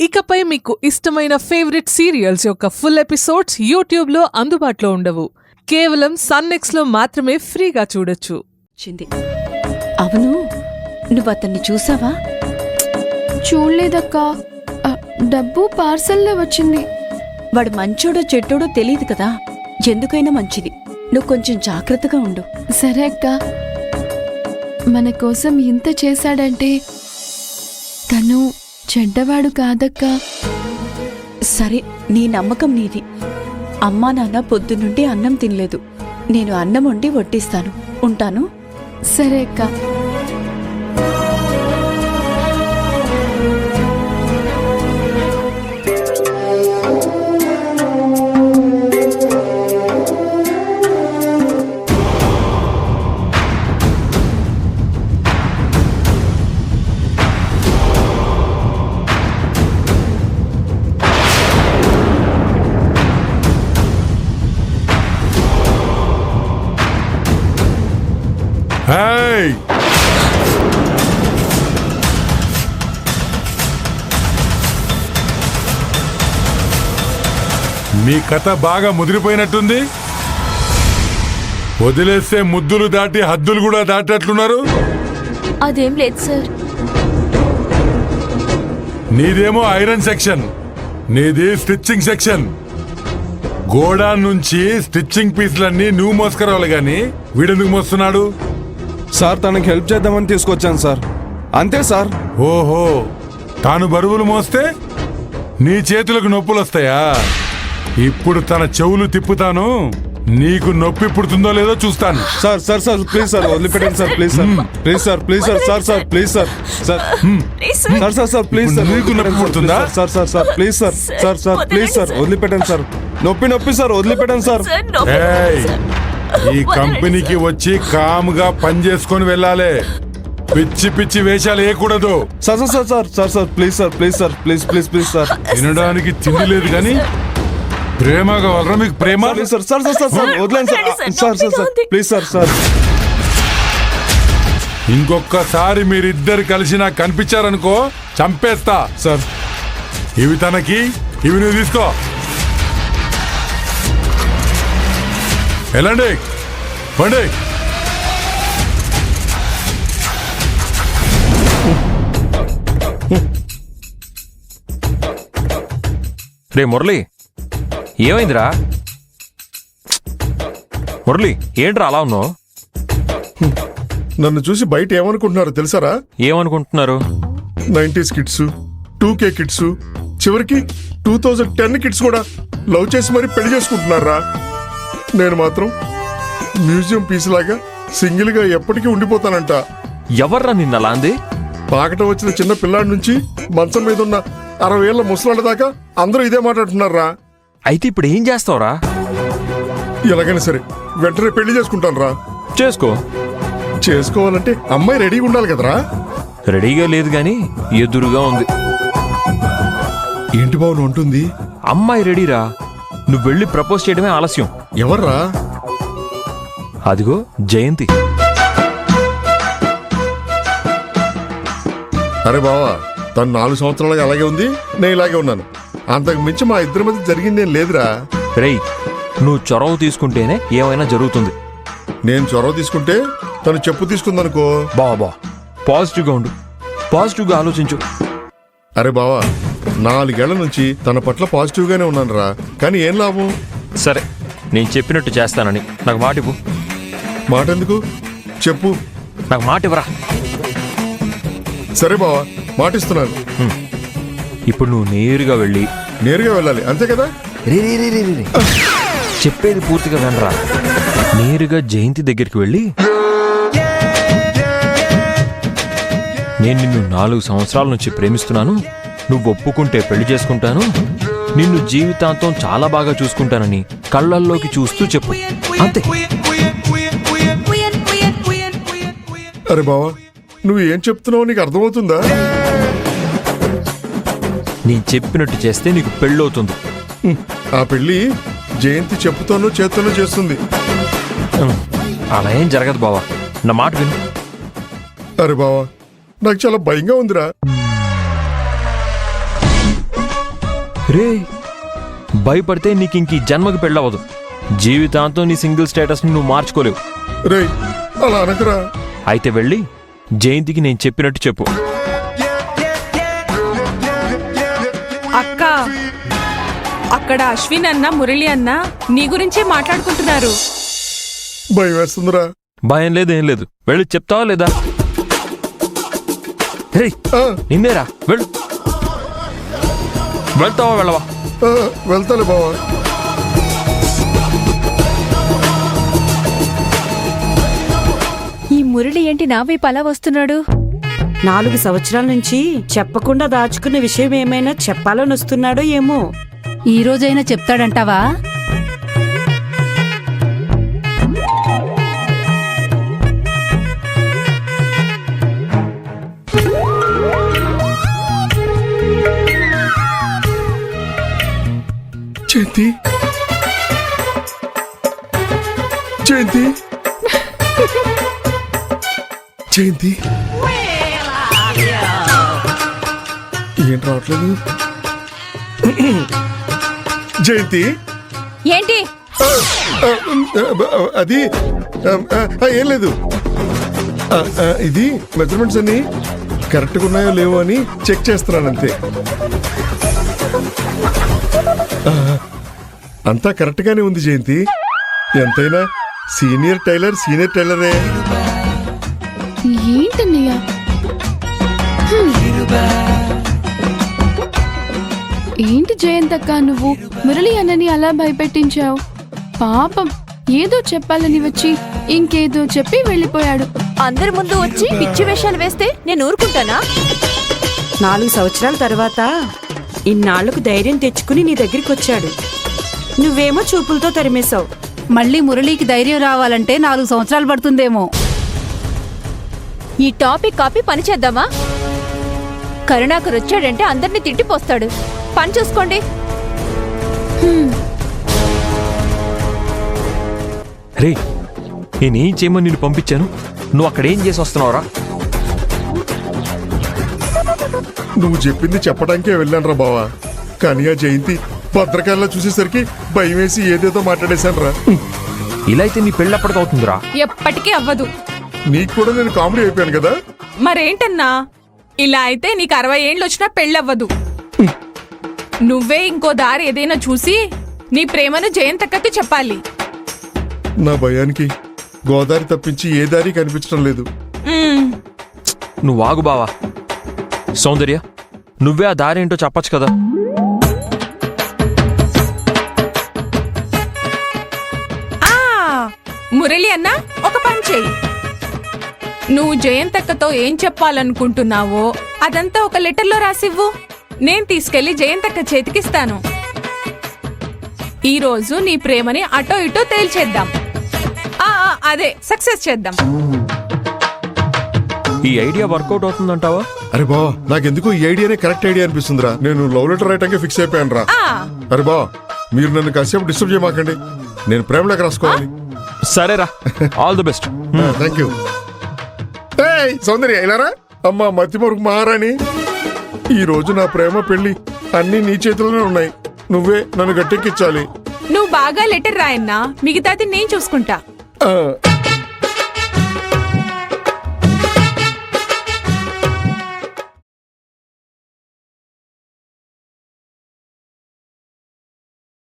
ఇకపై మీకు ఇష్టమైన ఫేవరెట్ సీరియల్స్ యొక్క ఫుల్ ఎపిసోడ్స్ యూట్యూబ్లో అందుబాటులో ఉండవు. కేవలం సన్నెక్స్లో మాత్రమే ఫ్రీగా చూడొచ్చు. అవును, నువ్వు అతన్ని చూసావా? చూడలేదక్కా. డబ్బు పార్సల్లో వచ్చింది. వాడు మంచోడో చెట్టోడో తెలియదు కదా. ఎందుకైనా మంచిది, నువ్వు కొంచెం జాగ్రత్తగా ఉండు. సరే అక్క, మన కోసం ఇంత చేశాడంటే తను చెడ్డవాడు కాదక్కా. సరే, నీ నమ్మకం నీది. అమ్మా నాన్న పొద్దునుండి అన్నం తినలేదు. నేను అన్నం వండి వడ్డిస్తాను. ఉంటాను. సరే అక్క. Hey! మీ కథ బాగా ముదిరిపోయినట్టుంది. వదిలేస్తే ముద్దులు దాటి హద్దులు కూడా దాటట్లున్నారు. అదేం లేదు సార్. నీదేమో ఐరన్ సెక్షన్, నీది స్టిచ్చింగ్ సెక్షన్. గోడాన్ నుంచి స్టిచ్చింగ్ పీసులన్నీ నువ్వు మోసుకురావాలి గాని వీడెందుకు మోస్తున్నాడు? సార్, తనకి హెల్ప్ చేద్దామని తీసుకొచ్చాను సార్, అంతే సార్. ఓహో, తాను బరువులు మోస్తే నీ చేతులకు నొప్పులు వస్తాయా? ఇప్పుడు తన చెవులు తిప్పుతాను, నీకు నొప్పి పుడుతుందో లేదో చూస్తాను. Sir sir sir please sir, వదిలిపెట్టండి sir. Please sir, please sir, please sir, sir sir please sir, sir sir sir sir please sir. నీకు నొప్పి పుడుతుందా? Sir sir sir please sir, sir sir please sir, వదిలిపెట్టండి sir. నొప్పి నొప్పి sir, వదిలిపెట్టండి sir. ఈ కంపెనీకి వచ్చి కాముగా పని చేసుకొని వెళ్ళాలి. పిచ్చి పిచ్చి వేషాలు వేయకూడదు. Sir sir sir sir sir sir please sir, please sir, please please please sir. తినడానికి తిండి లేదు కానీ ప్రేమ కావాలరా మీకు? ప్రేమ sir sir sir sir sir వదిలేండి sir. Sir sir sir please sir, sir. ఇంకొకసారి మీరిద్దరు కలిసి నాకు కనిపించారనుకో చంపేస్తా. సార్, ఇవి తనకి, ఇవి నువ్వు తీసుకో. వెళ్ళండి, పండి. రే మురళి, ఏమైందిరా? మురళి, ఏంట్రా అలా ఉన్నావు? నన్ను చూసి బయట ఏమనుకుంటున్నారు తెలుసారా? ఏమనుకుంటున్నారు? 90s కిడ్స్, 2K కిడ్స్, చివరికి 2010 కిడ్స్ కూడా లవ్ చేసి మరి పెళ్లి చేసుకుంటున్నారా? నేను మాత్రం మ్యూజియం పీస్ లాగా సింగిల్ గా ఎప్పటికీ ఉండిపోతానంట. ఎవర్రా నిన్నలా అంది? పాకటం వచ్చిన చిన్న పిల్లాడి నుంచి మంచం మీద ఉన్న 60 ఏళ్ల ముసలాళ్ళ దాకా అందరూ ఇదే మాట్లాడుతున్నారా. అయితే ఇప్పుడు ఏం చేస్తావురా? ఎలాగైనా సరే వెంటనే పెళ్లి చేసుకుంటాను రా. చేసుకో. చేసుకోవాలంటే అమ్మాయి రెడీగా ఉండాలి కదరా. రెడీగా లేదు గాని ఎదురుగా ఉంది. ఏంటి బాబు ఉంటుంది? అమ్మాయి రెడీరా, నువ్వు వెళ్ళి ప్రపోజ్ చేయడమే ఆలస్యం. ఎవర్రా? అదిగో జయంతి. అరే బావా, తను 4 సంవత్సరాలుగా అలాగే ఉంది, నేను ఇలాగే ఉన్నాను. అంతకు మించి మా ఇద్దరి మధ్య జరిగిందేం లేదురా. రేయ్, నువ్వు చొరవ తీసుకుంటేనే ఏమైనా జరుగుతుంది. నేను చొరవ తీసుకుంటే తను చెప్పు తీసుకుందనుకో. బాబా, పాజిటివ్గా ఉండు, పాజిటివ్గా ఆలోచించు. అరే బావా, 4 ఏళ్ల నుంచి తన పట్ల పాజిటివ్ గానే ఉన్నాను రా, కానీ ఏం లాభం? సరే, నేను చెప్పినట్టు చేస్తానని నాకు మాట ఇవ్వు. మాట ఎందుకు? చెప్పు. నాకు మాట ఇవ్వరా. సరే బావా, మాటిస్తున్నాను. ఇప్పుడు నువ్వు నేరుగా వెళ్ళి. నేరుగా వెళ్ళాలి అంతే కదా? రే రే రే రే రే, చెప్పేది పూర్తిగా వినరా. నేరుగా జయంతి దగ్గరికి వెళ్ళి, నేను నిన్ను 4 సంవత్సరాల నుంచి ప్రేమిస్తున్నాను, నువ్వు ఒప్పుకుంటే పెళ్లి చేసుకుంటాను, నిన్ను జీవితాంతం చాలా బాగా చూసుకుంటానని కళ్ళల్లోకి చూస్తూ చెప్పు. అంతే. అరే బావా, నువ్వు ఏం చెప్తున్నావు నీకు అర్థమవుతుందా? నేను చెప్పినట్టు చేస్తే నీకు పెళ్ళవుతుంది. ఆ పెళ్లి జయంతి చెప్పుతోనూ చేత్తోనూ చేస్తుంది. అలా ఏం జరగదు బావా, నా మాట విను. అరే బావా, నాకు చాలా భయంగా ఉందిరా. రే భయపడితే నీకు ఇంక ఈ జన్మకి పెళ్ళవదు. జీవితాంతం నీ సింగిల్ స్టేటస్ని నువ్వు మార్చుకోలేవు. రేయ్ అలా అనకరా. అయితే వెళ్ళి జయంతికి నేను చెప్పినట్టు చెప్పు. అక్క, అక్కడ అశ్విన్ అన్న మురళి అన్న నీ గురించే మాట్లాడుకుంటున్నారు. భయం వేస్తుందిరా. భయం లేదు ఏం లేదు, వెళ్ళి చెప్తావా లేదా? రే ఆ, నిన్నేరా, వెళ్ళు. వెళ్తావా వెళ్ళవా? ఆ, వెళ్తాలే బావా. ఈ మురళి ఏంటి నా వైపు అలా వస్తున్నాడు? 4 సంవత్సరాల నుంచి చెప్పకుండా దాచుకున్న విషయం ఏమైనా చెప్పాలని వస్తున్నాడో ఏమో. ఈ రోజైనా చెప్తాడంటావా? జయంతి, జయంతి, జయంతి, ఏం రావట్లేదు. జయంతి, ఏంటి? ఆ, అది ఏం లేదు. ఇది మెజర్మెంట్స్ అన్ని కరెక్ట్గా ఉన్నాయో లేవో అని చెక్ చేస్తున్నాను అంతే. అంతా కరెక్ట్ గానే ఉంది జయంతి. ఎంతైనా సీనియర్ టైలరే. ఏంటన్నయ్య? ఏంటి జయంతక్క, నువ్వు మురళి అన్నని అలా భయపెట్టించావు? పాపం ఏదో చెప్పాలని వచ్చి ఇంకేదో చెప్పి వెళ్ళిపోయాడు. అందరి ముందు వచ్చి పిచ్చి వేషాలు వేస్తే నేను ఊరుకుంటానా? 4 సంవత్సరాల తర్వాత ఇన్నాళ్లకు ధైర్యం తెచ్చుకుని నీ దగ్గరికి వచ్చాడు. నువ్వేమో చూపులతో తరిమేశావు. మళ్ళీ మురళికి ధైర్యం రావాలంటే 4 సంవత్సరాలు పడుతుందేమో. ఈ టాపిక్ కాపీ పని చేద్దామా? కరుణాకర్ వచ్చాడంటే అందరినీ తిట్టిపోస్తాడు. పని చూసుకోండి. రే నేనేం చేయమని నిన్ను పంపించాను, నువ్వు అక్కడేం చేసి వస్తున్నావురా? నువ్వు చెప్పింది చెప్పడానికే వెళ్ళాను రా బావా. కానీ ఆ జయంతి భద్రకాల్లో చూసేసరికి భయం వేసి ఏదేదో మాట్లాడేశాను రా. ఇలా అయితే నీ పెళ్ళప్పటికి అవుతుందిరా. ఎప్పటికీ అవ్వదు. నీకు కూడా నేను కామెడీ అయిపోయాను కదా. మరేంటన్నా, ఇలా అయితే నీకు 60 ఏండ్లు వచ్చినా పెళ్ళవ్వదు. నువ్వే ఇంకో దారి ఏదైనా చూసి నీ ప్రేమను జయంతక్కకి చెప్పాలి. నా భయానికి గోదారి తప్పించి ఏ దారి కనిపించడం లేదు. నువ్వు ఆగు బావా. సౌందర్య, నువ్వే ఆ దారి ఏంటో చెప్పచ్చు కదా. మురళి అన్న, ఒక పని చెయ్యి. నువ్వు జయంతక్కతో ఏం చెప్పాలనుకుంటున్నావో అదంతా ఒక లెటర్లో రాసివ్వు. నేను తీసుకెళ్లి జయంతక్క చేతికిస్తాను. ఈరోజు నీ ప్రేమని అటో ఇటో తేల్చేద్దాం. అదే సక్సెస్ చేద్దాం. ఈ ఐడియా వర్కౌట్ అవుతుందంటావా? అరే బావా, నాకెందుకు ఈ ఐడియానే కరెక్ట్ ఐడియా అనిపిస్తుందిరా. నేను లవ్ లెటర్ రాయటానికి ఫిక్స్ అయిపోయాను రా. అరే బావా, మీరు నన్ను కాసేపు డిస్టర్బ్ చేయమాకండి. నేను ప్రేమలోకి రాసుకోవాలి. సరేరా, all the best. Thank you. Soundarya ఇలారా. అమ్మా మతిమరుకు మహారాణి, ఈ రోజు నా ప్రేమ పెళ్లి అన్ని నీ చేతుల్లోనే ఉన్నాయి. నువ్వే నన్ను గట్టెక్కించాలి. నువ్వు బాగా లెటర్ రాయన్నా, మిగతాది నేను చూసుకుంటా.